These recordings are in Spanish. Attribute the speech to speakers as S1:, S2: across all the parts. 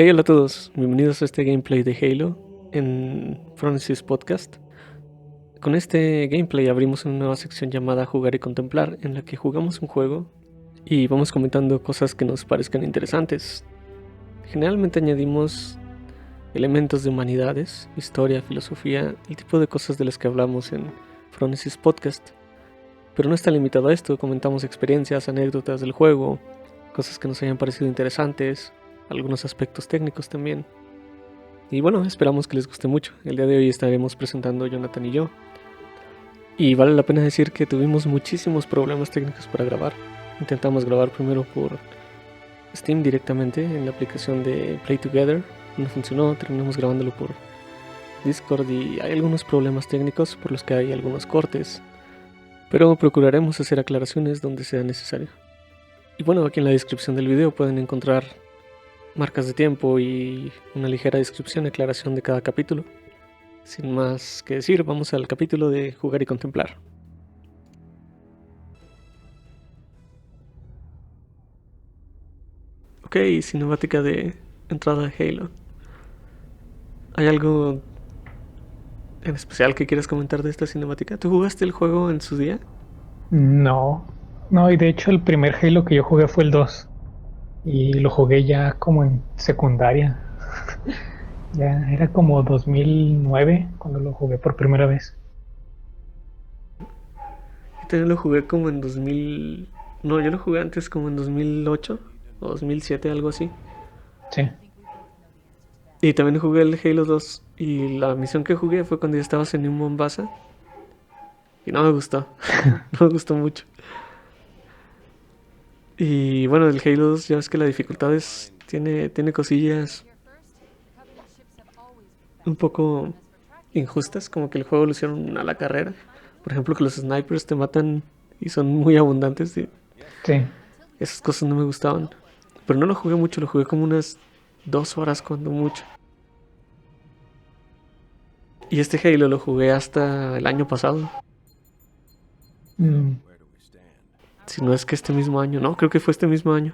S1: Hey, hola a todos, bienvenidos a este gameplay de Halo en Francis Podcast. Con este gameplay abrimos una nueva sección llamada Jugar y Contemplar, en la que jugamos un juego y vamos comentando cosas que nos parezcan interesantes. Generalmente añadimos elementos de humanidades, historia, filosofía, el tipo de cosas de las que hablamos en Francis Podcast. Pero no está limitado a esto, comentamos experiencias, anécdotas del juego, cosas que nos hayan parecido interesantes, algunos aspectos técnicos también. Y bueno, esperamos que les guste mucho. El día de hoy estaremos presentando Jonathan y yo. Y vale la pena decir que tuvimos muchísimos problemas técnicos para grabar. Intentamos grabar primero por Steam directamente en la aplicación de Play Together. No funcionó, terminamos grabándolo por Discord y hay algunos problemas técnicos por los que hay algunos cortes. Pero procuraremos hacer aclaraciones donde sea necesario. Y bueno, aquí en la descripción del video pueden encontrar marcas de tiempo y una ligera descripción y aclaración de cada capítulo. Sin más que decir, vamos al capítulo de Jugar y Contemplar. Ok, cinemática de entrada de Halo. ¿Hay algo en especial que quieras comentar de esta cinemática? ¿Tú jugaste el juego en su día?
S2: No, no, y de hecho el primer Halo que yo jugué fue el 2 y lo jugué ya como en secundaria. Ya era como 2009 cuando lo jugué por primera vez.
S1: Yo también lo jugué como en 2000... No, yo lo jugué antes como en 2008 o 2007, algo así.
S2: Sí.
S1: Y también jugué el Halo 2 y la misión que jugué fue cuando ya estabas en New Mombasa. Y no me gustó, no me gustó mucho. Y bueno, el Halo 2 ya ves que la dificultad tiene cosillas un poco injustas, como que el juego lo hicieron a la carrera. Por ejemplo, que los snipers te matan y son muy abundantes. Y
S2: Sí.
S1: esas cosas no me gustaban. Pero no lo jugué mucho, lo jugué como unas 2 horas cuando mucho. Y este Halo lo jugué hasta el año pasado.
S2: Mm,
S1: Si no es que este mismo año, no, creo que fue este mismo año.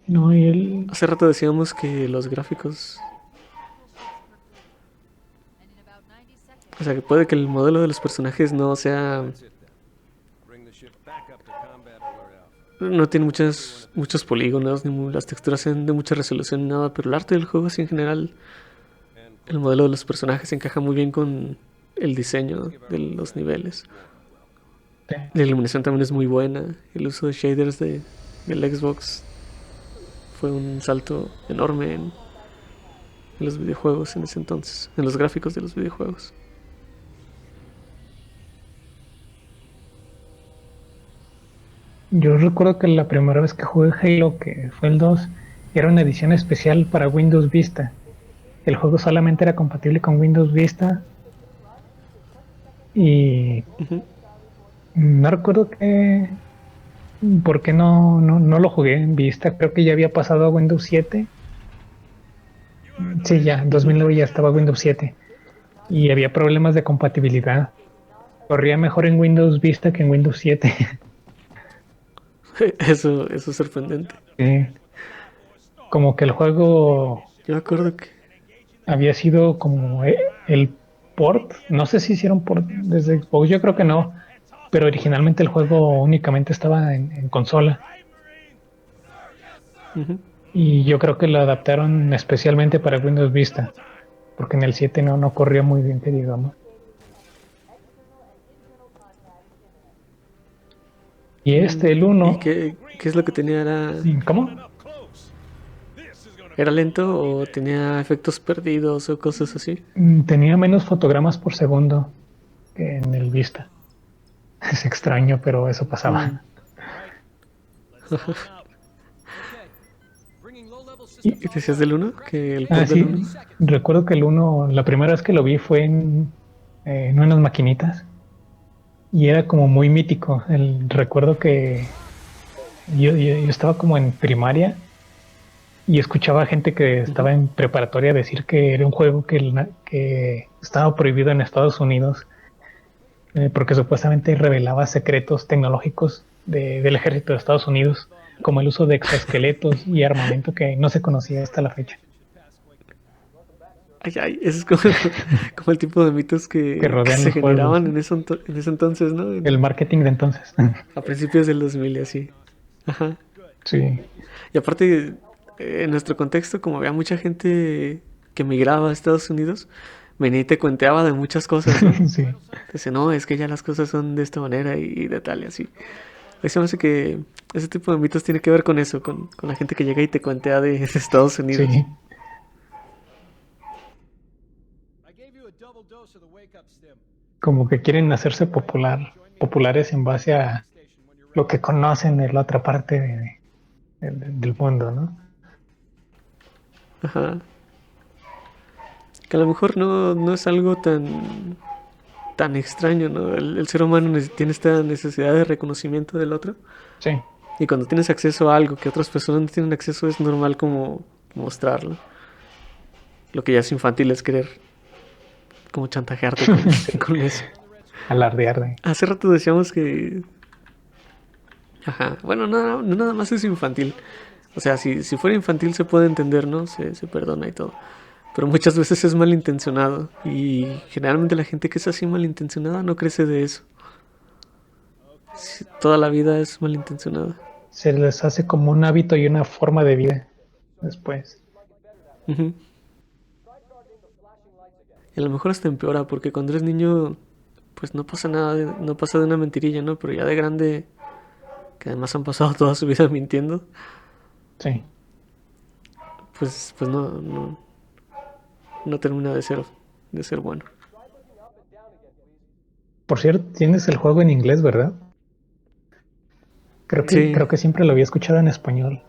S2: no, y el...
S1: Hace rato decíamos que los gráficos, o sea, que puede que el modelo de los personajes no sea, no tiene muchos polígonos, ni las texturas sean de mucha resolución ni nada, pero el arte del juego así en general, el modelo de los personajes encaja muy bien con el diseño de los niveles.
S2: sí.
S1: La iluminación también es muy buena, el uso de shaders del Xbox fue un salto enorme en los videojuegos en ese entonces, en los gráficos de los videojuegos.
S2: Yo recuerdo que la primera vez que jugué Halo, que fue el 2, era una edición especial para Windows Vista. El juego solamente era compatible con Windows Vista y
S1: Ujú.
S2: no recuerdo por qué no lo jugué en Vista. Creo que ya había pasado a Windows 7. Sí, ya, en
S1: Ujú.
S2: 2009 ya estaba Windows 7 y había problemas de compatibilidad. Corría mejor en Windows Vista que en Windows 7.
S1: Eso es sorprendente.
S2: Eh, Como que el juego
S1: Yo me acuerdo que
S2: había sido como el port, no sé si hicieron port desde Xbox, yo creo que no, pero originalmente el juego únicamente estaba en consola
S1: ujú.
S2: y yo creo que lo adaptaron especialmente para Windows Vista, porque en el 7 no corría muy bien, que digamos. Y el
S1: ¿Y
S2: uno,
S1: qué es lo que tenía?
S2: ¿cómo?
S1: ¿Era lento o tenía efectos perdidos o cosas así?
S2: Tenía menos fotogramas por segundo que en el Vista. Es extraño, pero eso
S1: Mm.
S2: pasaba. Y,
S1: ¿Y decías del uno? ¿Que el
S2: ah,
S1: port del
S2: sí,
S1: uno?
S2: recuerdo que el uno, la primera vez que lo vi fue en unas maquinitas y era como muy mítico. Recuerdo que yo estaba como en primaria y escuchaba gente que
S1: Ujú.
S2: estaba en preparatoria decir que era un juego que estaba prohibido en Estados Unidos porque supuestamente revelaba secretos tecnológicos del ejército de Estados Unidos. como el uso de exoesqueletos y armamento que no se conocía hasta la fecha,
S1: Ay, ay, ese es como, como el tipo de mitos
S2: que
S1: que
S2: rodean
S1: se
S2: los juegos,
S1: generaban en ese entonces, ¿no?
S2: el marketing de entonces.
S1: A principios del 2000 y así. Ajá.
S2: Sí,
S1: Y aparte, en nuestro contexto, como había mucha gente que migraba a Estados Unidos, venía y te cuenteaba de muchas cosas, ¿no?
S2: sí.
S1: Dice, no, es que ya las cosas son de esta manera y de tal y así. A mí se me hace que ese tipo de mitos tiene que ver con eso, con la gente que llega y te cuentea de Estados Unidos.
S2: Sí, como que quieren hacerse populares en base a lo que conocen de la otra parte del mundo, ¿no?
S1: Ajá. Que a lo mejor no es algo tan extraño, ¿no? El ser humano tiene esta necesidad de reconocimiento del otro.
S2: Sí,
S1: Y cuando tienes acceso a algo que otras personas no tienen acceso, es normal como mostrarlo. Lo que ya es infantil es querer como chantajearte
S2: sí,
S1: con eso.
S2: alardear de...
S1: Hace rato decíamos que... Ajá, bueno, no nada más es infantil. O sea, si fuera infantil se puede entender, ¿no? Se perdona y todo. Pero muchas veces es malintencionado. Y generalmente la gente que es así malintencionada no crece de eso. Toda la vida es malintencionada.
S2: Se les hace como un hábito y una forma de vida después.
S1: Ujú. Y a lo mejor hasta empeora, porque cuando eres niño, pues no pasa nada, no pasa de una mentirilla, ¿no? Pero ya de grande, que además han pasado toda su vida mintiendo,
S2: Sí.
S1: pues no termina de ser bueno.
S2: Por cierto, tienes el juego en inglés, ¿verdad?
S1: Sí,
S2: Creo que siempre lo había escuchado en español.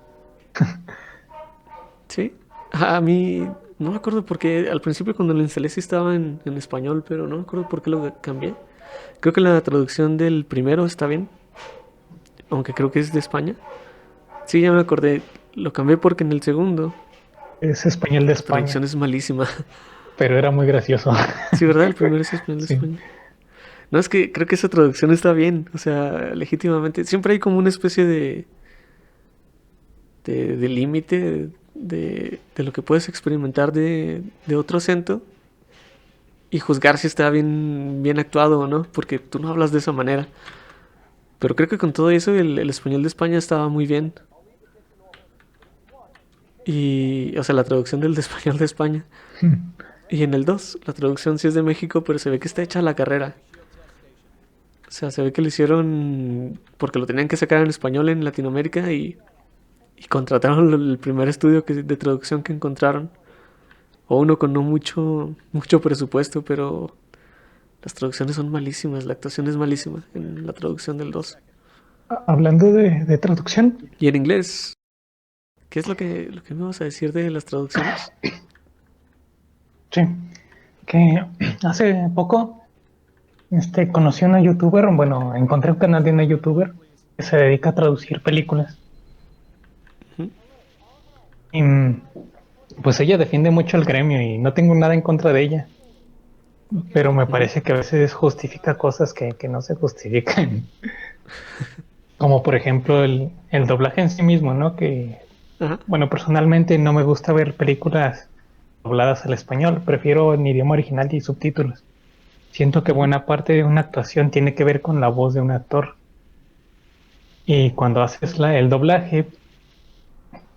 S1: sí. A mí no me acuerdo por qué, al principio cuando lo instalé sí estaba en español, pero no me acuerdo por qué lo cambié. Creo que la traducción del primero está bien, aunque creo que es de España. Sí, ya me acordé, lo cambié porque en el segundo
S2: Es español de
S1: la traducción
S2: España,
S1: es malísima.
S2: pero era muy gracioso.
S1: Sí, ¿verdad? El primero es español de
S2: Sí.
S1: España. No, es que creo que esa traducción está bien, o sea, legítimamente. Siempre hay como una especie de límite de lo que puedes experimentar de otro acento y juzgar si está bien actuado o no, porque tú no hablas de esa manera. Pero creo que con todo eso el español de España estaba muy bien. Y, o sea, la traducción del de español de España. Y en el 2 la traducción sí es de México, pero se ve que está hecha a la carrera. O sea, se ve que lo hicieron porque lo tenían que sacar en español en Latinoamérica y contrataron el primer estudio de traducción que encontraron. O uno con no mucho presupuesto, pero las traducciones son malísimas, la actuación es malísima en la traducción del 2.
S2: Hablando de traducción,
S1: Y en inglés, ¿qué es lo que me vas a decir de las traducciones?
S2: sí, que hace poco conocí a una youtuber, bueno, encontré un canal de una youtuber que se dedica a traducir películas.
S1: Ujú.
S2: Y pues ella defiende mucho el gremio y no tengo nada en contra de ella, pero me
S1: Ujú.
S2: parece que a veces justifica cosas que no se justifican. Como por ejemplo el doblaje en sí mismo, ¿no? Que,
S1: Ajá.
S2: bueno, personalmente no me gusta ver películas dobladas al español, prefiero en idioma original y subtítulos. Siento que
S1: Ujú.
S2: buena parte de una actuación tiene que ver con la voz de un actor. Y cuando haces el doblaje,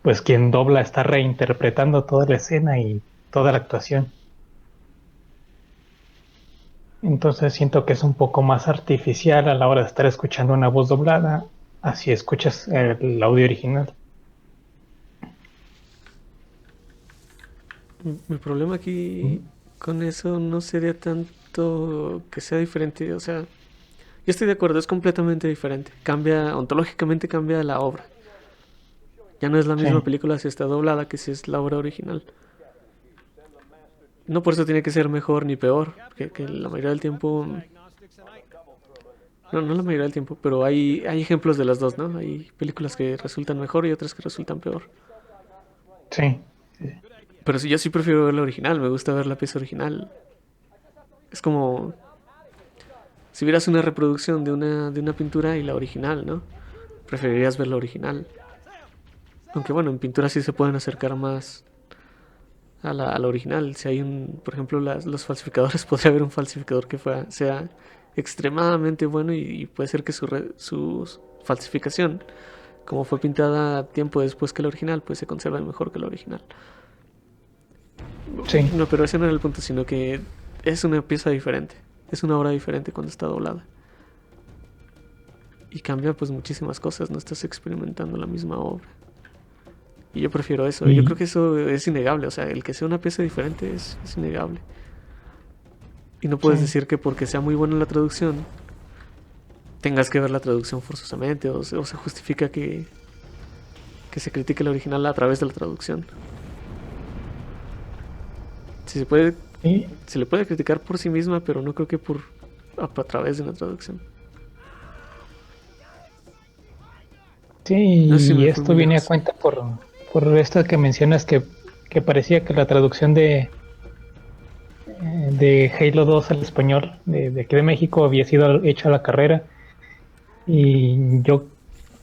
S2: pues quien dobla está reinterpretando toda la escena y toda la actuación. Entonces siento que es un poco más artificial a la hora de estar escuchando una voz doblada, así escuchas el audio original.
S1: Mi problema aquí con eso no sería tanto que sea diferente, o sea, yo estoy de acuerdo, es completamente diferente. Cambia, ontológicamente cambia la obra. Ya no es la
S2: Sí,
S1: misma película si está doblada que si es la obra original. No por eso tiene que ser mejor ni peor, que la mayoría del tiempo, no la mayoría del tiempo, pero hay ejemplos de las dos, ¿no? Hay películas que resultan mejor y otras que resultan peor.
S2: sí,
S1: Pero si yo sí prefiero ver la original, me gusta ver la pieza original. Es como si vieras una reproducción de una pintura y la original, ¿no? Preferirías ver la original. Aunque bueno, en pintura sí se pueden acercar más a la original. Si hay por ejemplo, los falsificadores, podría haber un falsificador que sea extremadamente bueno y puede ser que su falsificación, como fue pintada tiempo después que la original, pues se conserva mejor que la original.
S2: Sí.
S1: No, pero ese no era el punto, sino que es una pieza diferente. Es una obra diferente cuando está doblada. Y cambia pues muchísimas cosas, no estás experimentando la misma obra. Y yo prefiero eso. Yo creo que eso es innegable. O sea, el que sea una pieza diferente es innegable. Y no puedes decir que porque sea muy buena la traducción, tengas que ver la traducción forzosamente. O se justifica que se critique la original a través de la traducción. Si se puede, se le puede criticar por sí misma, pero no creo que a través de una traducción.
S2: Sí,
S1: No sé si
S2: y
S1: me fui
S2: esto
S1: muy
S2: viene a
S1: lejos.
S2: cuenta por esto que mencionas que parecía que la traducción de Halo 2 al español de aquí de México había sido hecha a la carrera. Y yo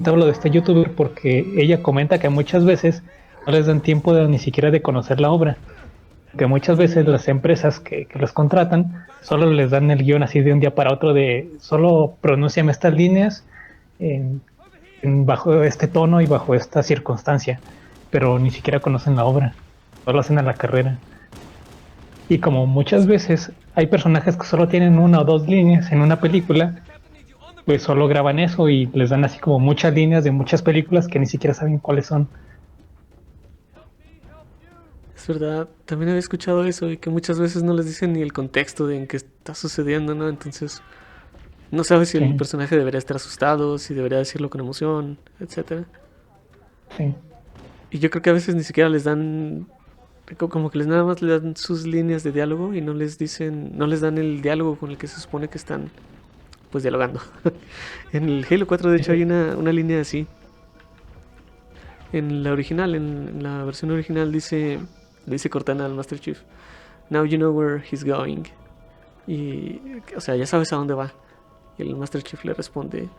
S2: hablo de este youtuber porque ella comenta que muchas veces no les dan tiempo ni siquiera de conocer la obra. Que muchas veces las empresas que los contratan solo les dan el guión así de un día para otro de solo pronunciame estas líneas en, bajo este tono y bajo esta circunstancia, pero ni siquiera conocen la obra, solo hacen a la carrera. Y como muchas veces hay personajes que solo tienen una o dos líneas en una película, pues solo graban eso y les dan así como muchas líneas de muchas películas que ni siquiera saben cuáles son.
S1: Es verdad, también había escuchado eso y que muchas veces no les dicen ni el contexto de en qué está sucediendo, ¿no? Entonces no sabes si el
S2: Sí,
S1: personaje debería estar asustado, si debería decirlo con emoción, etcétera.
S2: sí.
S1: Y yo creo que a veces ni siquiera les dan, como que nada más les dan sus líneas de diálogo y no les dan el diálogo con el que se supone que están pues dialogando. En el Halo 4 de hecho hay una línea así. En la original, en la versión original le dice Cortana al Master Chief, "Now you know where he's going." Y, o sea, ya sabes a dónde va. Y el Master Chief le responde,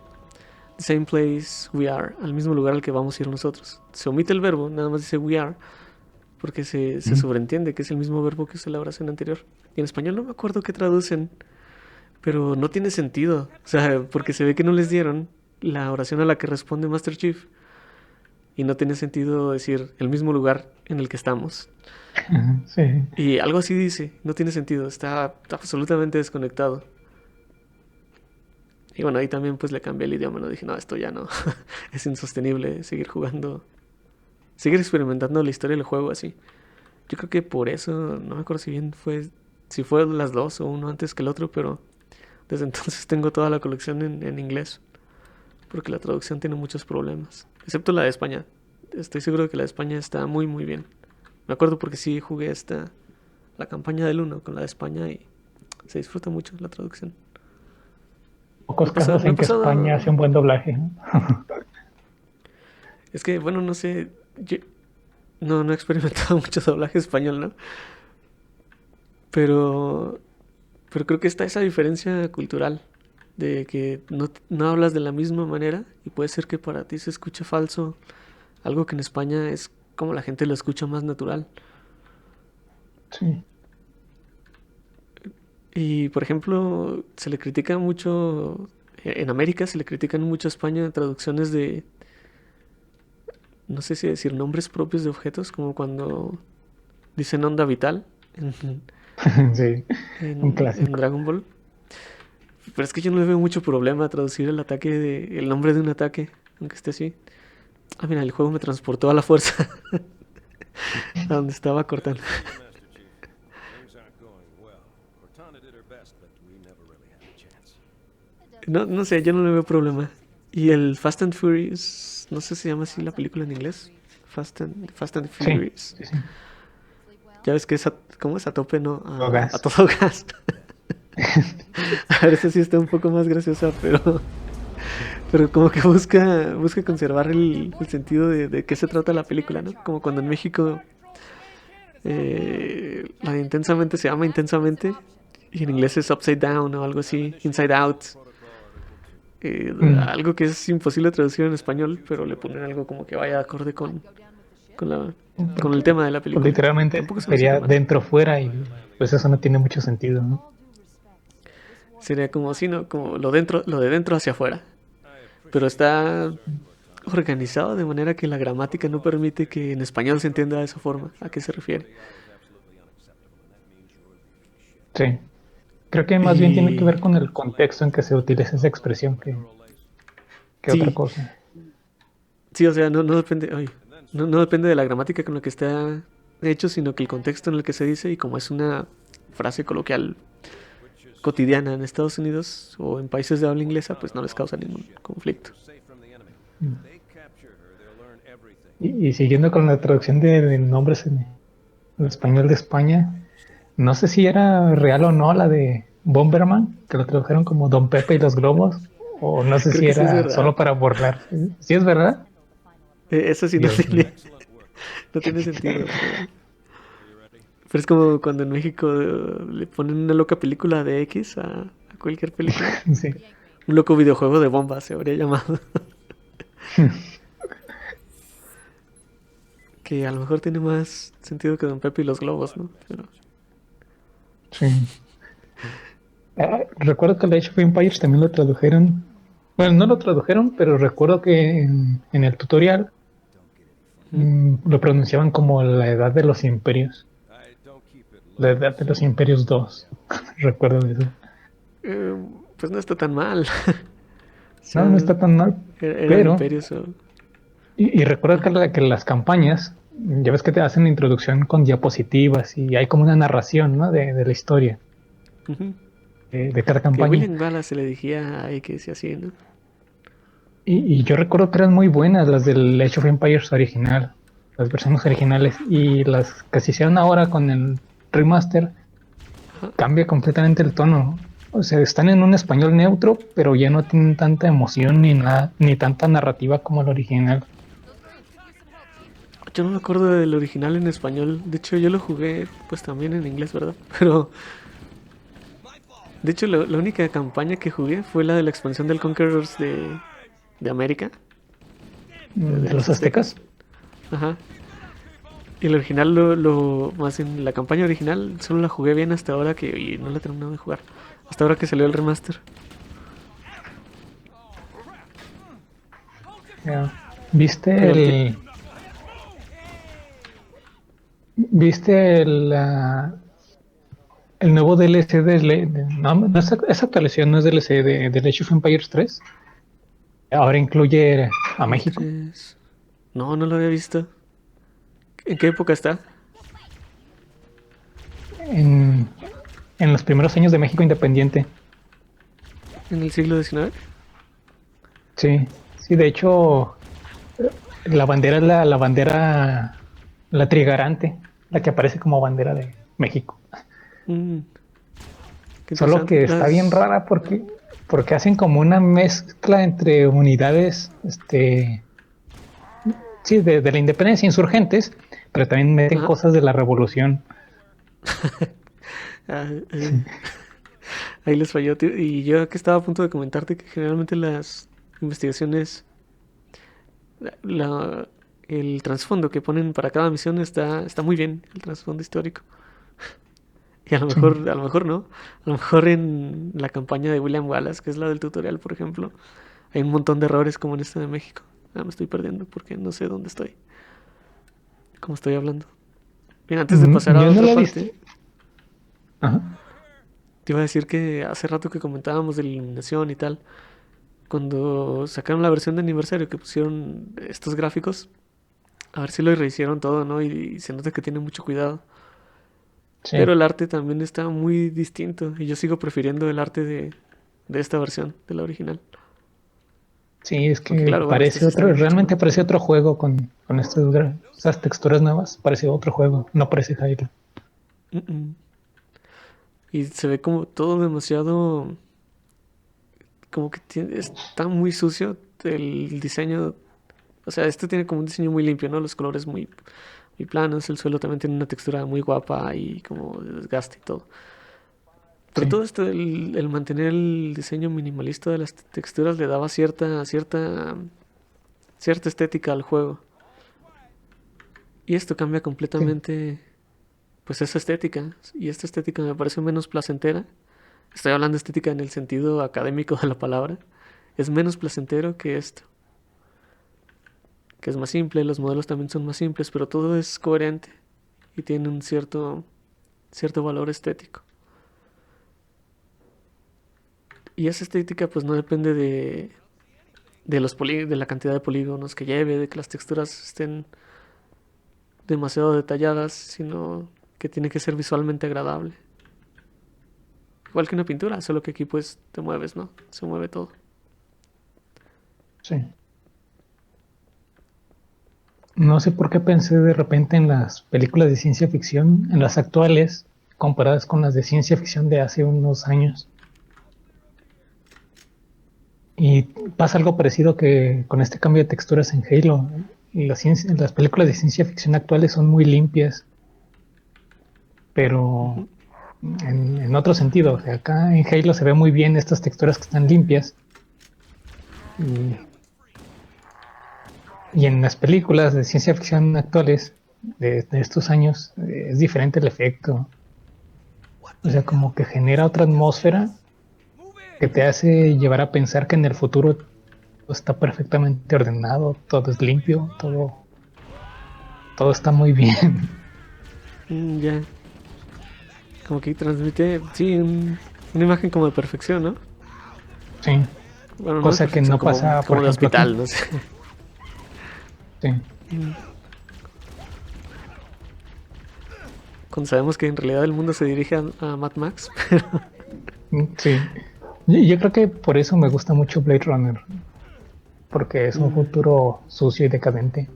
S1: "The same place we are", al mismo lugar al que vamos a ir nosotros. Se omite el verbo, nada más dice we are, porque se sobreentiende que es el mismo verbo que usa la oración anterior. Y en español no me acuerdo qué traducen, pero no tiene sentido. O sea, porque se ve que no les dieron la oración a la que responde Master Chief. Y no tiene sentido decir el mismo lugar en el que estamos.
S2: Sí.
S1: Y algo así dice, no tiene sentido, está absolutamente desconectado. Y bueno, ahí también pues le cambié el idioma, no dije, no, esto ya no, es insostenible seguir jugando, seguir experimentando la historia del juego así. Yo creo que por eso, no me acuerdo si fue las dos o uno antes que el otro, pero desde entonces tengo toda la colección en inglés, porque la traducción tiene muchos problemas, excepto la de España. Estoy seguro de que la de España está muy muy bien. Me acuerdo porque sí jugué la campaña del uno con la de España y se disfruta mucho la traducción.
S2: Pocos casos
S1: No he
S2: en que España
S1: pasado.
S2: hace un buen doblaje.
S1: Es que, bueno, no sé. Yo no he experimentado mucho doblaje español, ¿no? Pero. Pero creo que está esa diferencia cultural. De que no hablas de la misma manera. Y puede ser que para ti se escuche falso. Algo que en España es como la gente lo escucha más natural.
S2: Sí.
S1: Y por ejemplo, se le critica mucho. En América se le critican mucho a España traducciones de, no sé si decir nombres propios de objetos, como cuando dicen onda vital en,
S2: Sí, un
S1: en
S2: clásico.
S1: Dragon Ball. Pero es que yo no le veo mucho problema a traducir el nombre de un ataque, aunque esté así. Ah, mira, el juego me transportó a la fuerza a donde estaba cortando. No, no sé, yo no le veo problema. Y el Fast and Furious, no sé si se llama así la película en inglés. Fast and
S2: Sí,
S1: Furious.
S2: sí, sí.
S1: Ya ves que es ¿cómo es? A tope, ¿no? A
S2: Drogas.
S1: todo gas. A ver, esa sí está un poco más graciosa, pero como que busca conservar el sentido de qué se trata la película, ¿no? Como cuando en México la de Intensamente se llama Intensamente y en inglés es Upside Down o algo así, Inside Out.
S2: Mm,
S1: algo que es imposible traducir en español, pero le ponen algo como que vaya acorde con, la, con el
S2: porque
S1: tema de la
S2: pues,
S1: película.
S2: literalmente
S1: Tampoco se me suena
S2: sería
S1: mal.
S2: dentro fuera y pues eso no tiene mucho sentido, ¿no?
S1: Sería como así, ¿no? Como lo de dentro hacia afuera. Pero está organizado de manera que la gramática no permite que en español se entienda de esa forma. ¿A qué se refiere?
S2: Sí. Creo que más bien tiene que
S1: Y
S2: ver con el contexto en que se utiliza esa expresión que otra
S1: sí,
S2: cosa.
S1: sí, o sea, no depende, ay, no depende de la gramática con la que está hecho, sino que el contexto en el que se dice y como es una frase coloquial cotidiana en Estados Unidos o en países de habla inglesa, pues no les causa ningún conflicto.
S2: Mm. Y siguiendo con la traducción de nombres en español de España, no sé si era real o no la de Bomberman, que lo tradujeron como Don Pepe y los globos, o no sé
S1: Creo
S2: si
S1: que sí es
S2: era
S1: verdad.
S2: solo para burlarse. ¿Sí es verdad?
S1: Eso sí no
S2: Dios mío.
S1: tiene, no tiene sentido, pero es como cuando en México le ponen una loca película de X a cualquier película.
S2: Sí.
S1: Un loco videojuego de bombas se habría llamado. Que a lo mejor tiene más sentido que Don Pepe y los globos, ¿no? Pero
S2: Sí. Recuerdo que el Age of Empires también lo tradujeron. Bueno, no lo tradujeron, pero recuerdo que en el tutorial
S1: ¿mm?
S2: lo pronunciaban como la edad de los imperios. La edad de los imperios 2. Recuerdo eso.
S1: Eh, pues no está tan mal. O
S2: No, no
S1: sea,
S2: está tan mal,
S1: eran
S2: pero
S1: imperios o...
S2: y recuerdo
S1: Ajá.
S2: que las campañas, ya ves que te hacen la introducción con diapositivas y hay como una narración, ¿no? De la historia
S1: Ujú.
S2: de cada
S1: Que
S2: campaña.
S1: William Wallace se le dijía a X y así, ¿no?
S2: Y yo recuerdo que eran muy buenas las del Age of Empires original, las versiones originales, y las que se hicieron ahora con el remaster
S1: Ajá.
S2: cambia completamente el tono. O sea, están en un español neutro, pero ya no tienen tanta emoción ni nada, ni tanta narrativa como el original.
S1: Yo no me acuerdo del original en español. De hecho, yo lo jugué pues también en inglés, ¿verdad? Pero de hecho la única campaña que jugué fue la de la expansión del Conquerors de América, de
S2: De
S1: los
S2: los
S1: aztecas.
S2: aztecas.
S1: Ajá. Y el original, más en la campaña original, solo la jugué bien hasta ahora que y no la he terminado de jugar. Hasta ahora que salió el remaster.
S2: Ya. ¿Viste
S1: Pero que...
S2: el, viste el nuevo DLC no, no es, esa actualización no es DLC de Age of Empires 3? Ahora incluye a
S1: El
S2: México
S1: 3... No, no lo había visto. ¿En qué época está?
S2: en, en los primeros años de México independiente.
S1: ¿En el siglo XIX?
S2: Sí, sí, de hecho, la bandera es la bandera, la trigarante, la que aparece como bandera de México.
S1: Mm, qué
S2: Solo
S1: interesante.
S2: que está bien rara porque hacen como una mezcla entre unidades, sí, de la independencia, insurgentes, pero también meten
S1: Ajá.
S2: cosas de la revolución.
S1: Ah, ahí les falló, tío. Y yo que estaba a punto de comentarte que generalmente las investigaciones, la, el trasfondo que ponen para cada misión está muy bien, el trasfondo histórico. Y
S2: Sí,
S1: a lo mejor no. A lo mejor en la campaña de William Wallace, que es la del tutorial, por ejemplo, hay un montón de errores como en esta de México. Ah, me estoy perdiendo porque no sé dónde estoy, cómo estoy hablando. Bien, antes de pasar a
S2: yo no
S1: otra
S2: la he visto.
S1: parte,
S2: Ajá.
S1: te iba a decir que hace rato que comentábamos de la iluminación y tal, cuando sacaron la versión de aniversario que pusieron estos gráficos, a ver si lo rehicieron todo, ¿no? Y se nota que tiene mucho cuidado. Pero
S2: Sí,
S1: el arte también está muy distinto y yo sigo prefiriendo el arte de esta versión, de la original.
S2: sí, es
S1: Aunque
S2: que
S1: claro, bueno, esta
S2: parece
S1: sí está
S2: otro,
S1: mucho
S2: realmente
S1: mejor.
S2: parece otro juego con esas texturas nuevas, parece otro juego, no parece Halo.
S1: Mm, mm. Y se ve como todo demasiado, como que está muy sucio el diseño. O sea, este tiene como un diseño muy limpio, ¿no? Los colores muy planos, el suelo también tiene una textura muy guapa y como de desgaste y todo. Pero
S2: Sí,
S1: todo esto, el mantener el diseño minimalista de las texturas le daba cierta estética al juego. Y esto cambia
S2: sí.
S1: completamente, pues esa estética. Y esta estética me parece menos placentera. Estoy hablando de estética en el sentido académico de la palabra. Es menos placentero que esto. Que es más simple, los modelos también son más simples, pero todo es coherente y tiene un cierto valor estético. Y esa estética pues no depende de la cantidad de polígonos que lleve, de que las texturas estén demasiado detalladas, sino que tiene que ser visualmente agradable. Igual que una pintura, solo que aquí pues te mueves, ¿no? Se mueve todo.
S2: Sí. No sé por qué pensé de repente en las películas de ciencia ficción, en las actuales, comparadas con las de ciencia ficción de hace unos años. Y pasa algo parecido que con este cambio de texturas en Halo. Las películas de ciencia ficción actuales son muy limpias, pero
S1: Ujú.
S2: en otro sentido. O sea, acá en Halo se ve muy bien estas texturas que están limpias. Y, y en las películas de ciencia ficción actuales de estos años es diferente el efecto. O sea, como que genera otra atmósfera que te hace llevar a pensar que en el futuro todo está perfectamente ordenado, todo es limpio, todo está muy bien.
S1: Ya, como que transmite, sí, una imagen como de perfección, ¿no?
S2: Sí,
S1: Bueno, no de
S2: cosa que
S1: perfección,
S2: no pasa, por
S1: como de
S2: ejemplo, aquí.
S1: hospital, no sé.
S2: Sí,
S1: Cuando sabemos que en realidad el mundo se dirige a Mad Max.
S2: sí. Yo creo que por eso me gusta mucho Blade Runner, porque es un futuro sucio y decadente.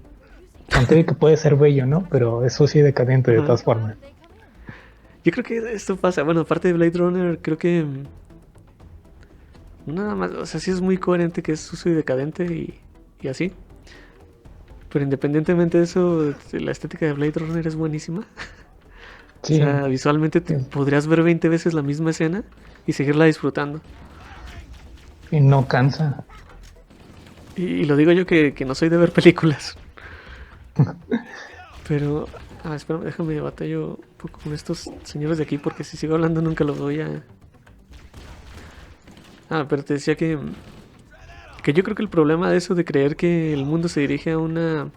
S2: Con todo y que puede ser bello, ¿no? Pero es sucio y decadente de
S1: Ajá.
S2: todas formas.
S1: Yo creo que esto pasa, bueno, aparte de Blade Runner, creo que nada más, o sea, sí es muy coherente que es sucio y decadente y así. Pero independientemente de eso, la estética de Blade Runner es buenísima. O
S2: Sí,
S1: sea, visualmente
S2: es-
S1: podrías ver 20 veces la misma escena y seguirla disfrutando.
S2: y no cansa.
S1: Y lo digo yo que no soy de ver películas. Pero, espérame, déjame batallo un poco con estos señores de aquí porque si sigo hablando nunca los voy a... Pero te decía que yo creo que el problema de eso de creer que el mundo se dirige a un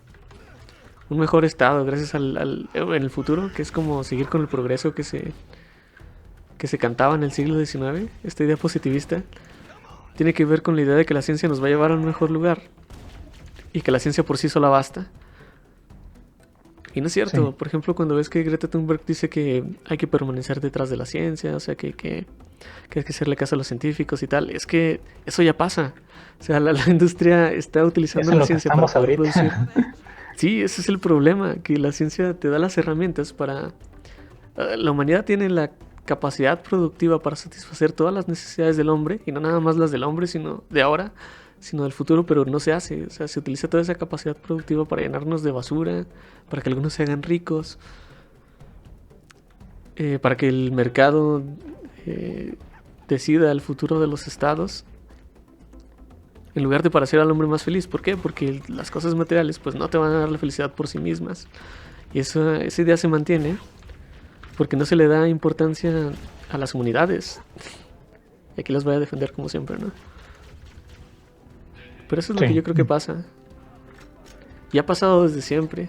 S1: mejor estado gracias en el futuro, que es como seguir con el progreso que se cantaba en el siglo XIX, esta idea positivista, tiene que ver con la idea de que la ciencia nos va a llevar a un mejor lugar y que la ciencia por sí sola basta. Y no es
S2: Sí,
S1: cierto. Por ejemplo, cuando ves que Greta Thunberg dice que hay que permanecer detrás de la ciencia, o sea, que hay que hacerle caso a los científicos y tal, es que eso ya pasa. O sea, la industria está
S2: es
S1: utilizando
S2: en
S1: la
S2: lo que
S1: ciencia para
S2: estamos
S1: poder producir.
S2: ahorita.
S1: Sí, ese es el problema, que la ciencia te da las herramientas para... La humanidad tiene la capacidad productiva para satisfacer todas las necesidades del hombre, y no nada más las del hombre, sino de ahora, sino del futuro, pero no se hace. O sea, se utiliza toda esa capacidad productiva para llenarnos de basura, para que algunos se hagan ricos, para que el mercado eh, decida el futuro de los estados, en lugar de para hacer al hombre más feliz. ¿Por qué? Porque las cosas materiales pues no te van a dar la felicidad por sí mismas. Y esa idea se mantiene porque no se le da importancia a las comunidades. Y aquí las voy a defender como siempre, ¿no? Pero eso es lo que
S2: Sí,
S1: yo creo que pasa. Y ha pasado desde siempre.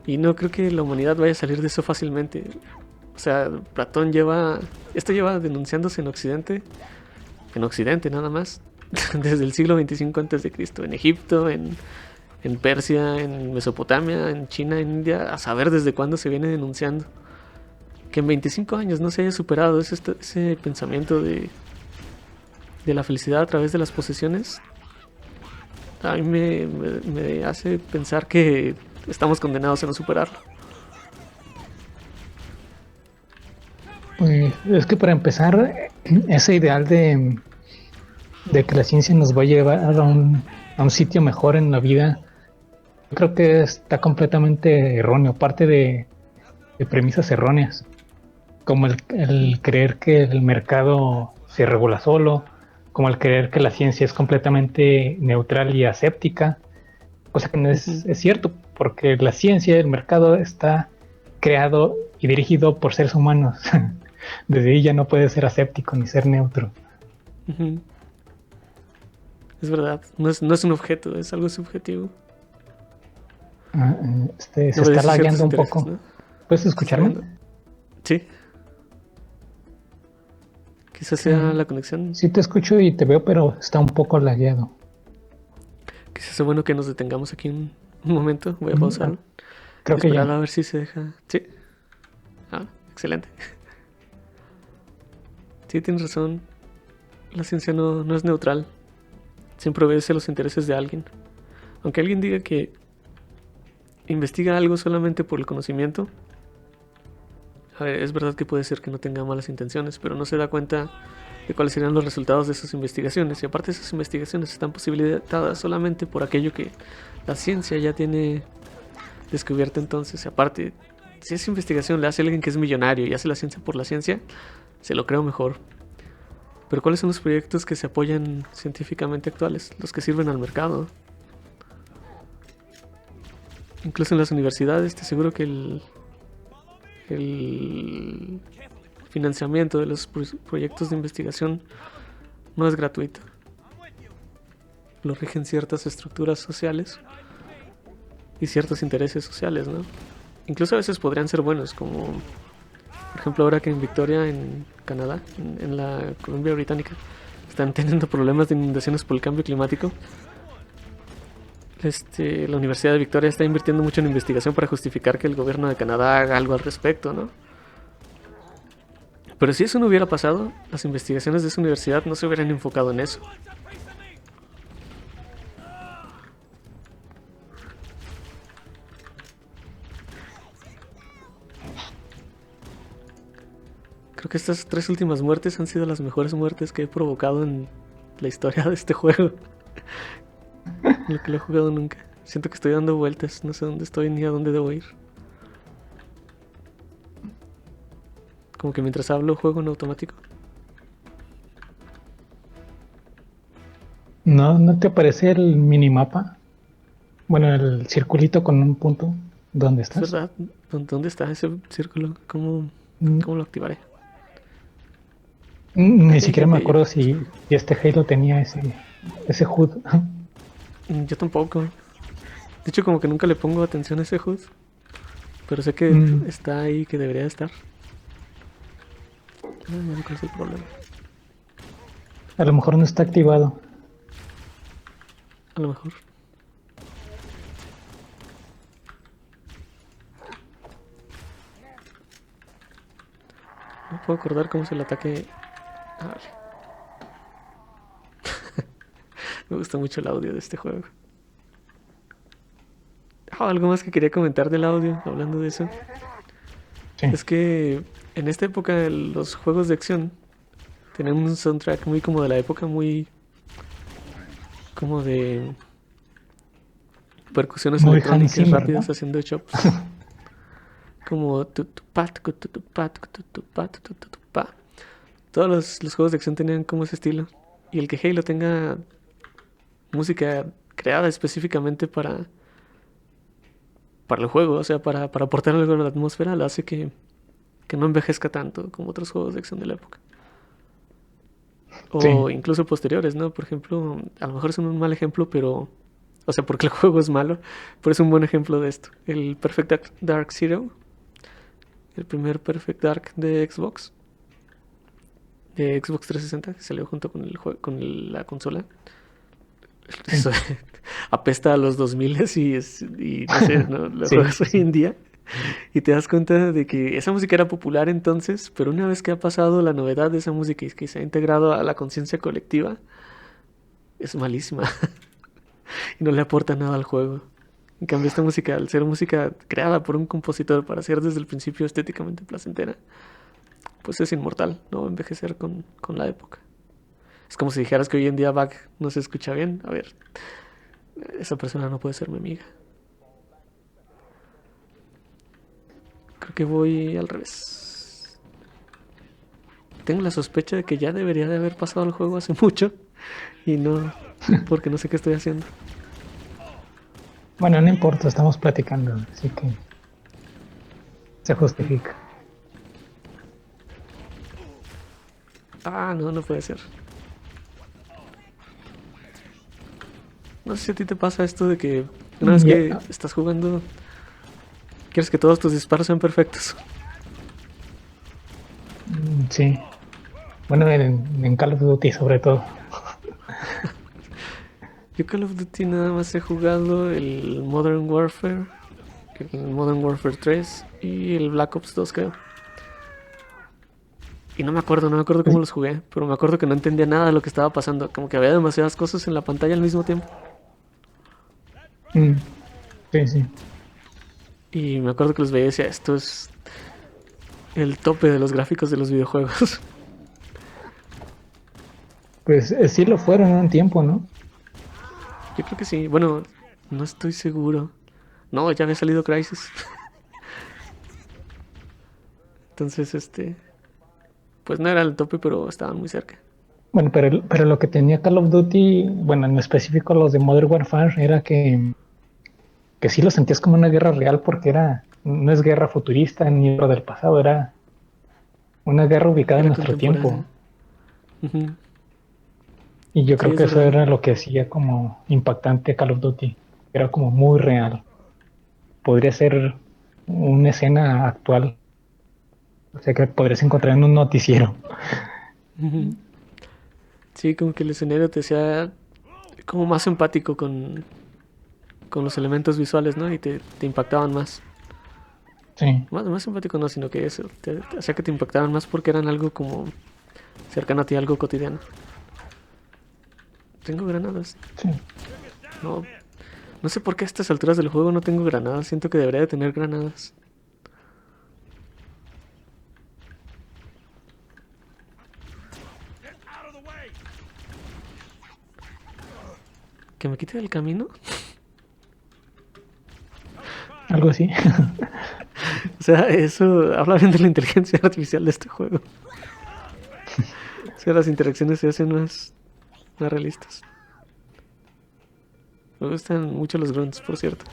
S1: Y no creo que la humanidad vaya a salir de eso fácilmente. O sea, Platón lleva... Esto lleva denunciándose en Occidente nada más, desde el siglo 25 antes de Cristo, en Egipto, en Persia, en Mesopotamia, en China, en India, a saber desde cuándo se viene denunciando. Que en 25 años no se haya superado ese pensamiento de la felicidad a través de las posesiones, a mí me hace pensar que estamos condenados a no superarlo.
S2: pues, es que para empezar, ese ideal de que la ciencia nos va a llevar a un sitio mejor en la vida, yo creo que está completamente erróneo, parte de premisas erróneas. como el creer que el mercado se regula solo, como el creer que la ciencia es completamente neutral y aséptica, cosa que no
S1: Ujú,
S2: es cierto, porque la ciencia, el mercado está creado y dirigido por seres humanos. Desde ahí ya no puede ser aséptico ni ser neutro.
S1: ujú. Es verdad, no es un objeto, es algo subjetivo.
S2: Se está
S1: Obedece ciertos
S2: lagueando un
S1: intereses,
S2: poco.
S1: ¿no?
S2: ¿Puedes
S1: ¿Se está
S2: escucharme?
S1: viendo? Sí, quizás sea
S2: Que
S1: la conexión.
S2: sí te escucho y te veo, pero está un poco lagueado.
S1: Quizás es bueno que nos detengamos aquí un momento. Voy a
S2: Mm,
S1: pausarlo y
S2: Creo que
S1: esperar
S2: ya.
S1: a ver si se deja. Sí, ah, excelente. Sí, tienes razón. La ciencia no es neutral. Siempre obedece a los intereses de alguien. Aunque alguien diga que investiga algo solamente por el conocimiento, a ver, es verdad que puede ser que no tenga malas intenciones, pero no se da cuenta de cuáles serían los resultados de esas investigaciones. Y aparte, esas investigaciones están posibilitadas solamente por aquello que la ciencia ya tiene descubierto. Entonces, y aparte, si esa investigación le hace a alguien que es millonario y hace la ciencia por la ciencia, se lo creo mejor. Pero ¿cuáles son los proyectos que se apoyan científicamente actuales? Los que sirven al mercado. Incluso en las universidades, te aseguro que el financiamiento de los proyectos de investigación no es gratuito. Lo rigen ciertas estructuras sociales y ciertos intereses sociales, ¿no? Incluso a veces podrían ser buenos, como por ejemplo ahora que en Victoria, en Canadá, en la Columbia Británica, están teniendo problemas de inundaciones por el cambio climático. La Universidad de Victoria está invirtiendo mucho en investigación para justificar que el gobierno de Canadá haga algo al respecto, ¿no? Pero si eso no hubiera pasado, las investigaciones de esa universidad no se hubieran enfocado en eso. Creo que estas tres últimas muertes han sido las mejores muertes que he provocado en la historia de este juego. En lo que lo he jugado nunca. Siento que estoy dando vueltas, no sé dónde estoy ni a dónde debo ir. Como que mientras hablo juego en automático.
S2: ¿No te aparece el minimapa? Bueno, el circulito con un punto. ¿Dónde
S1: Es
S2: estás?
S1: verdad, ¿dónde está ese círculo?
S2: Mm,
S1: ¿Cómo lo activaré?
S2: Ni
S1: Hay
S2: siquiera me
S1: gente ahí
S2: acuerdo
S1: atrás.
S2: si este Halo tenía ese HUD.
S1: Yo tampoco. De hecho, como que nunca le pongo atención a ese HUD. Pero sé que
S2: Mm,
S1: está ahí, que debería estar. Ah, ya no es el problema.
S2: A lo mejor no está activado.
S1: A lo mejor. No puedo acordar cómo es el ataque. Ah, vale. Me gusta mucho el audio de este juego. Ah, algo más que quería comentar del audio, hablando de eso.
S2: Sí,
S1: Es que en esta época los juegos de acción tenían un soundtrack muy como de la época, muy como de percusiones
S2: muy Hans
S1: electrónicas
S2: Zimmer,
S1: rápidas
S2: ¿no?
S1: haciendo chops. Como tu tu pa, tu tu tu pa, tu tu tu pa, tu tu tu pa. Todos los juegos de acción tenían como ese estilo. Y el que Halo tenga música creada específicamente para el juego, o sea, para aportar algo a la atmósfera, lo hace que no envejezca tanto como otros juegos de acción de la época.
S2: Sí,
S1: O incluso posteriores, ¿no? Por ejemplo, a lo mejor es un mal ejemplo, pero... O sea, porque el juego es malo, pero es un buen ejemplo de esto. El Perfect Dark Zero, el primer Perfect Dark de Xbox 360, que salió junto con la consola.
S2: sí.
S1: Eso apesta a los 2000 y no sé, ¿no? Lo
S2: Sí,
S1: juegas
S2: sí,
S1: hoy en
S2: sí.
S1: día y te das cuenta de que esa música era popular entonces, pero una vez que ha pasado la novedad de esa música y que se ha integrado a la conciencia colectiva, es malísima y no le aporta nada al juego. En cambio, esta música, al ser música creada por un compositor para ser desde el principio estéticamente placentera, pues es inmortal, no va a envejecer con la época. Es como si dijeras que hoy en día Bach no se escucha bien. A ver, esa persona no puede ser mi amiga. Creo que voy al revés. tengo la sospecha de que ya debería de haber pasado el juego hace mucho y no, porque no sé qué estoy haciendo.
S2: Bueno, no importa, estamos platicando, así que se justifica.
S1: Ah, no, no puede ser. No sé si a ti te pasa esto de que una vez que
S2: Ya,
S1: estás jugando, quieres que todos tus disparos sean perfectos.
S2: sí. Bueno, en Call of Duty sobre todo.
S1: Yo Call of Duty nada más he jugado el Modern Warfare 3 y el Black Ops 2 creo. Y no me acuerdo cómo los jugué, pero me acuerdo que no entendía nada de lo que estaba pasando, como que había demasiadas cosas en la pantalla al mismo tiempo.
S2: Mm, sí, sí.
S1: Y me acuerdo que los veía y decía, esto es el tope de los gráficos de los videojuegos.
S2: Pues sí lo fueron un tiempo, ¿no?
S1: Yo creo que sí, bueno, no estoy seguro. No, ya había salido Crysis. Entonces, pues no era el tope, pero estaban muy cerca.
S2: Bueno, pero lo que tenía Call of Duty, bueno, en específico los de Modern Warfare, era que sí lo sentías como una guerra real porque no es guerra futurista ni lo del pasado, era una guerra ubicada en
S1: Era
S2: nuestro tiempo.
S1: contemporánea. Ujú.
S2: Y yo
S1: Sí,
S2: creo
S1: es
S2: que eso
S1: verdad.
S2: era lo que hacía como impactante Call of Duty. Era como muy real. Podría ser una escena actual, o sea que podrías encontrar en un noticiero.
S1: Ujú. Sí, como que el escenario te hacía como más empático con los elementos visuales, ¿no? Y te impactaban más.
S2: Sí,
S1: Más simpático no, sino que eso, te hacía que te impactaran más porque eran algo como cercano a ti, algo cotidiano. Tengo granadas.
S2: sí.
S1: No, no sé por qué a estas alturas del juego no tengo granadas. Siento que debería de tener granadas. Que me quite del camino.
S2: Algo así.
S1: O sea, eso habla bien de la inteligencia artificial de este juego. O sea, las interacciones se hacen más realistas. Me gustan mucho los grunts, por cierto.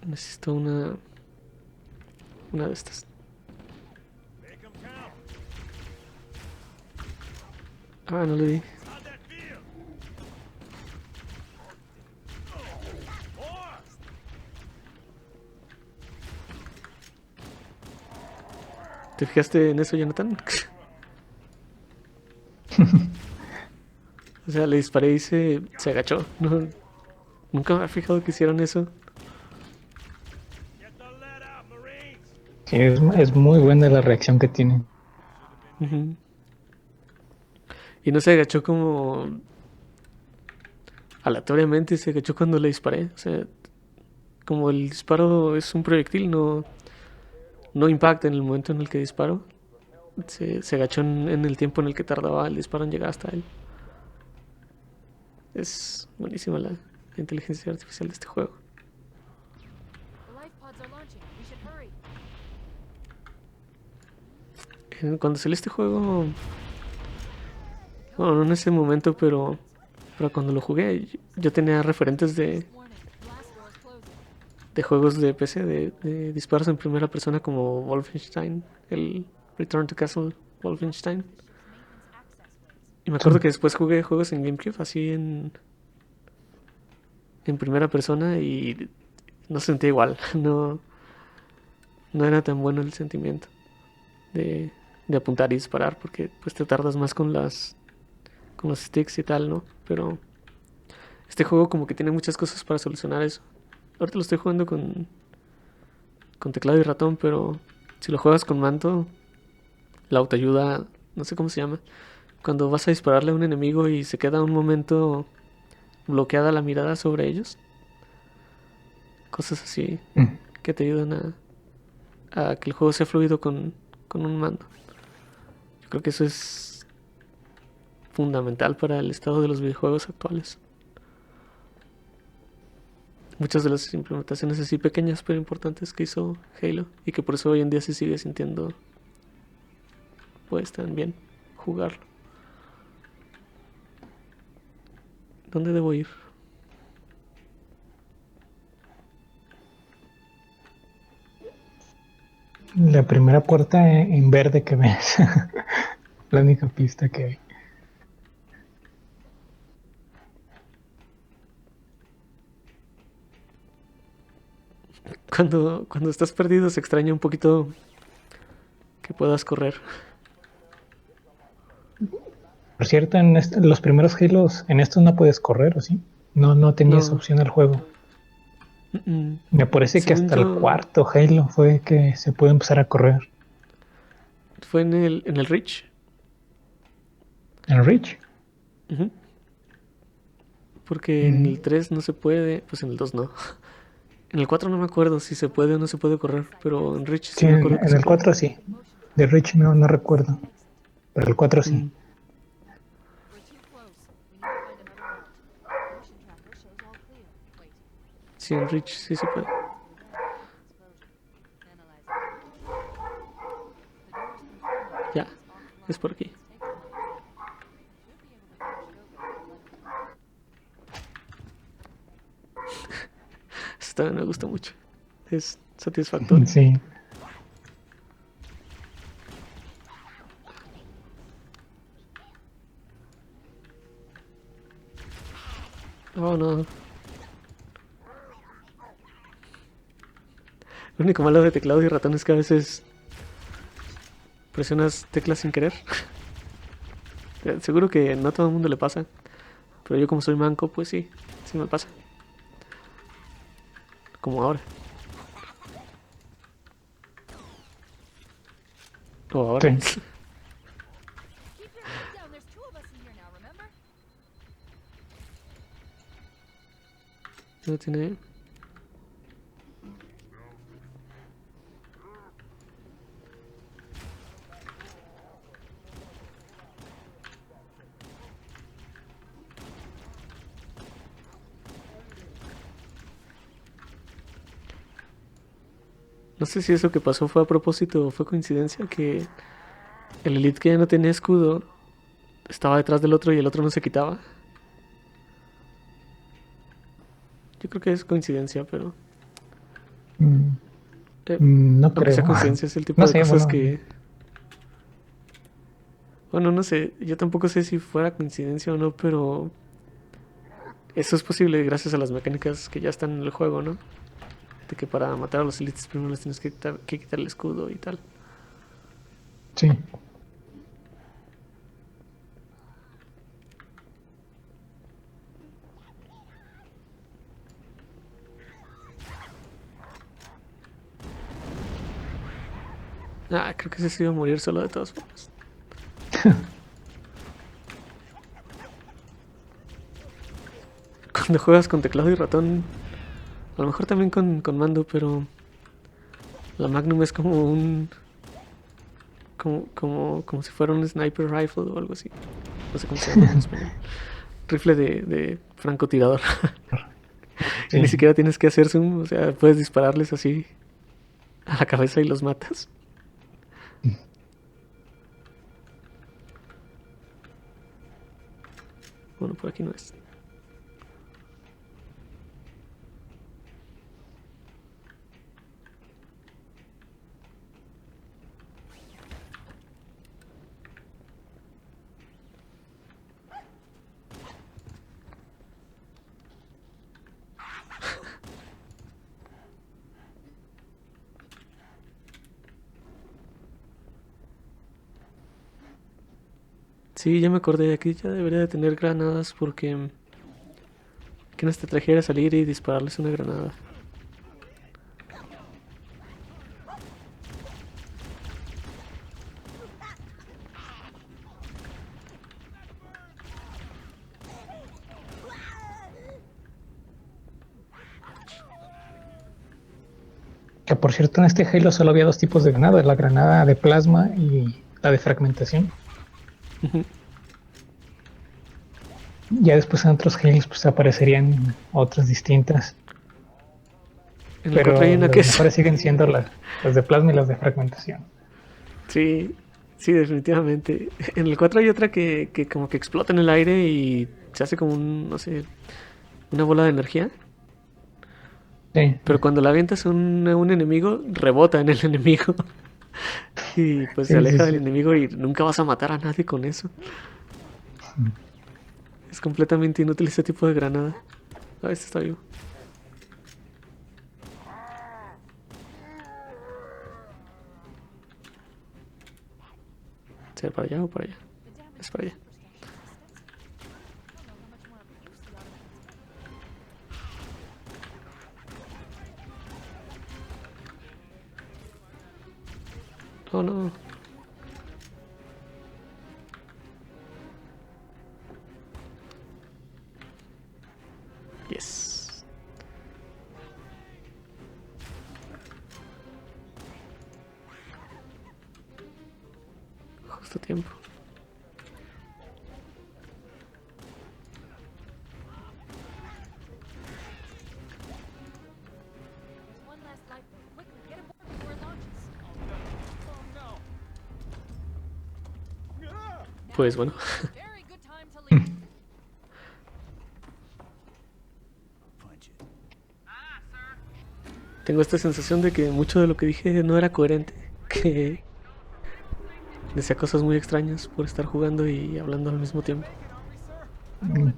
S1: Necesito una de estas. Ah, no le di. ¿Te fijaste en eso, Jonathan? O sea, le disparé y se agachó. No, nunca me había fijado que hicieron eso.
S2: Sí, es muy buena la reacción que tiene.
S1: Ujú. Y no se agachó como aleatoriamente, se agachó cuando le disparé. O sea, como el disparo es un proyectil, no impacta en el momento en el que disparo. Se agachó en el tiempo en el que tardaba el disparo en llegar hasta él. Es buenísima la inteligencia artificial de este juego. Cuando salió este juego, bueno, no en ese momento, pero cuando lo jugué, yo tenía referentes de juegos de PC, de disparos en primera persona como Wolfenstein, el Return to Castle Wolfenstein. Y me
S2: Sí.
S1: acuerdo que después jugué juegos en GameCube así en primera persona y no se sentía igual. No, no era tan bueno el sentimiento de, de apuntar y disparar porque pues te tardas más con los sticks y tal, ¿no? Pero este juego como que tiene muchas cosas para solucionar eso. Ahorita lo estoy jugando con teclado y ratón, pero si lo juegas con mando, la autoayuda, no sé cómo se llama, cuando vas a dispararle a un enemigo y se queda un momento bloqueada la mirada sobre ellos, cosas así
S2: Mm.
S1: que te ayudan a que el juego sea fluido con un mando. Creo que eso es fundamental para el estado de los videojuegos actuales. Muchas de las implementaciones así pequeñas pero importantes que hizo Halo y que por eso hoy en día se sigue sintiendo pues tan bien jugarlo. ¿Dónde debo ir?
S2: La primera puerta en verde que ves. La única pista que hay.
S1: Cuando estás perdido se extraña un poquito que puedas correr.
S2: Por cierto, los primeros Halos, en estos no puedes correr, ¿o sí? No tenía esa
S1: No,
S2: opción al juego. Me parece que
S1: según
S2: hasta el
S1: yo
S2: cuarto Halo fue que se puede empezar a correr.
S1: fue en el Reach.
S2: ¿En Reach?
S1: Ujú. Porque en el 3 no se puede, pues en el 2 no. En el 4 no me acuerdo si se puede o no se puede correr, pero en Reach
S2: Sí,
S1: sí me acuerdo que
S2: en
S1: se
S2: el
S1: puede.
S2: 4 sí. De Reach no recuerdo. Pero el 4 sí.
S1: Mm, sí, en Reach sí se puede. Ya, es por aquí. Esto también me gusta mucho. Es satisfactorio.
S2: Sí.
S1: Oh no. Lo único malo de teclado y ratón es que a veces presionas teclas sin querer. Seguro que no a todo el mundo le pasa. Pero yo como soy manco, pues sí, sí me pasa. Como ahora. O ahora.
S2: Sí.
S1: No tiene... No sé si eso que pasó fue a propósito o fue coincidencia, que el Elite que ya no tenía escudo estaba detrás del otro y el otro no se quitaba. Yo creo que es coincidencia, pero...
S2: Mm,
S1: eh,
S2: no
S1: aunque sea
S2: creo.
S1: coincidencia, es el tipo
S2: No
S1: de
S2: sé,
S1: cosas
S2: bueno.
S1: que... Bueno, no sé, yo tampoco sé si fuera coincidencia o no, pero... Eso es posible gracias a las mecánicas que ya están en el juego, ¿no? De que para matar a los elites primero les tienes que quitar el escudo y tal.
S2: Sí.
S1: Ah, creo que se iba a morir solo de todas formas. Cuando juegas con teclado y ratón, a lo mejor también con mando, pero la Magnum es como un... Como si fuera un sniper rifle o algo así. No sé cómo se llama en español. Rifle de francotirador. Y ni
S2: Sí.
S1: siquiera tienes que hacer zoom, o sea, puedes dispararles así a la cabeza y los matas. Bueno, por aquí no es. Sí, ya me acordé, aquí ya debería de tener granadas porque... Que no te trajera a salir y dispararles una granada.
S2: Que por cierto, en este Halo solo había dos tipos de granada, la granada de plasma y la de fragmentación.
S1: Ujú.
S2: Ya después en otros Halos pues aparecerían otras distintas,
S1: En el 4 hay
S2: pero
S1: una
S2: las
S1: que es...
S2: mejores siguen siendo las de plasma y las de fragmentación.
S1: Sí, sí, definitivamente. En el 4 hay otra que como que explota en el aire y se hace como un, no sé, una bola de energía.
S2: Sí,
S1: Pero cuando la avientas a un enemigo, rebota en el enemigo. Y pues se
S2: sí, sí,
S1: aleja del
S2: sí.
S1: enemigo y nunca vas a matar a nadie con eso. Es completamente inútil ese tipo de granada. Ah, este está vivo. ¿Será para allá o para allá? Es para allá. Oh no. Yes. Justo a tiempo. Pues bueno. Tengo esta sensación de que mucho de lo que dije no era coherente. Que decía cosas muy extrañas por estar jugando y hablando al mismo tiempo.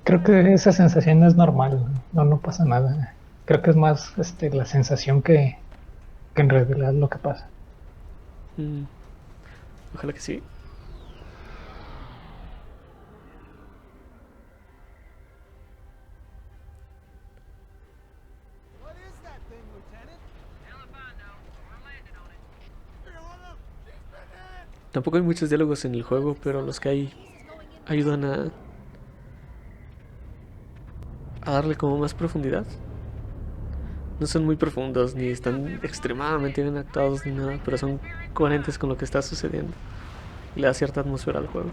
S2: Creo que esa sensación no es normal, no pasa nada. Creo que es más la sensación que en realidad lo que pasa.
S1: Mm, ojalá que sí. Tampoco hay muchos diálogos en el juego, pero los que hay ayudan a darle como más profundidad. No son muy profundos ni están extremadamente bien actuados ni nada, pero son coherentes con lo que está sucediendo y le da cierta atmósfera al juego.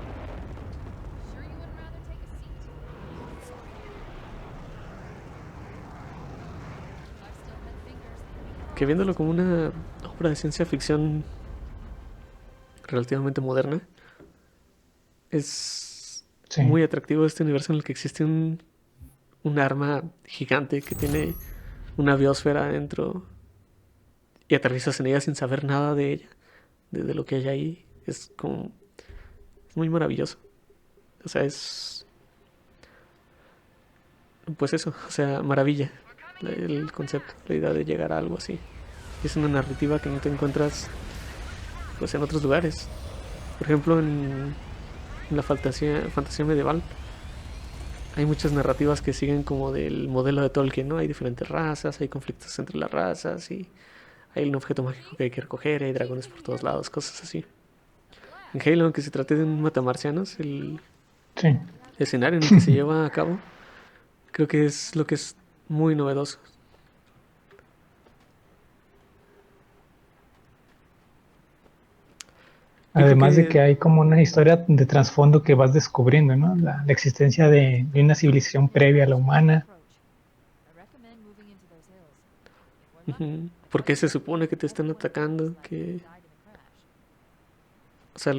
S1: Que viéndolo como una obra de ciencia ficción relativamente moderna, es
S2: Sí.
S1: muy atractivo este universo en el que existe un arma gigante que tiene una biosfera dentro y aterrizas en ella sin saber nada de ella, de lo que hay ahí. Es como... es muy maravilloso. O sea, es... pues eso, o sea, maravilla el concepto, la idea de llegar a algo así. Es una narrativa que no te encuentras pues en otros lugares. Por ejemplo, en la fantasía medieval hay muchas narrativas que siguen como del modelo de Tolkien, ¿no? Hay diferentes razas, hay conflictos entre las razas y hay un objeto mágico que hay que recoger, hay dragones por todos lados, cosas así. En Halo, aunque se trate de un matamarcianos, el
S2: Sí.
S1: escenario en el que se lleva a cabo creo que es lo que es muy novedoso. Yo creo
S2: Además de
S1: que
S2: que hay como una historia de trasfondo que vas descubriendo, ¿no? La existencia de una civilización previa a la humana.
S1: ¿por qué se supone que te están atacando? Que, o sea,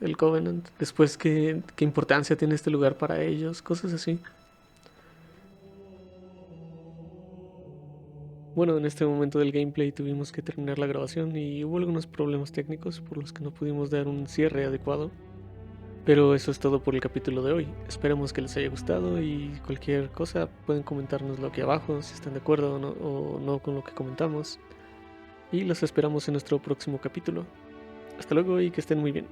S1: el Covenant, después qué importancia tiene este lugar para ellos, cosas así. Bueno, en este momento del gameplay tuvimos que terminar la grabación y hubo algunos problemas técnicos por los que no pudimos dar un cierre adecuado. Pero eso es todo por el capítulo de hoy. Esperemos que les haya gustado y cualquier cosa pueden comentárnoslo aquí abajo si están de acuerdo o no con lo que comentamos. Y los esperamos en nuestro próximo capítulo. Hasta luego y que estén muy bien.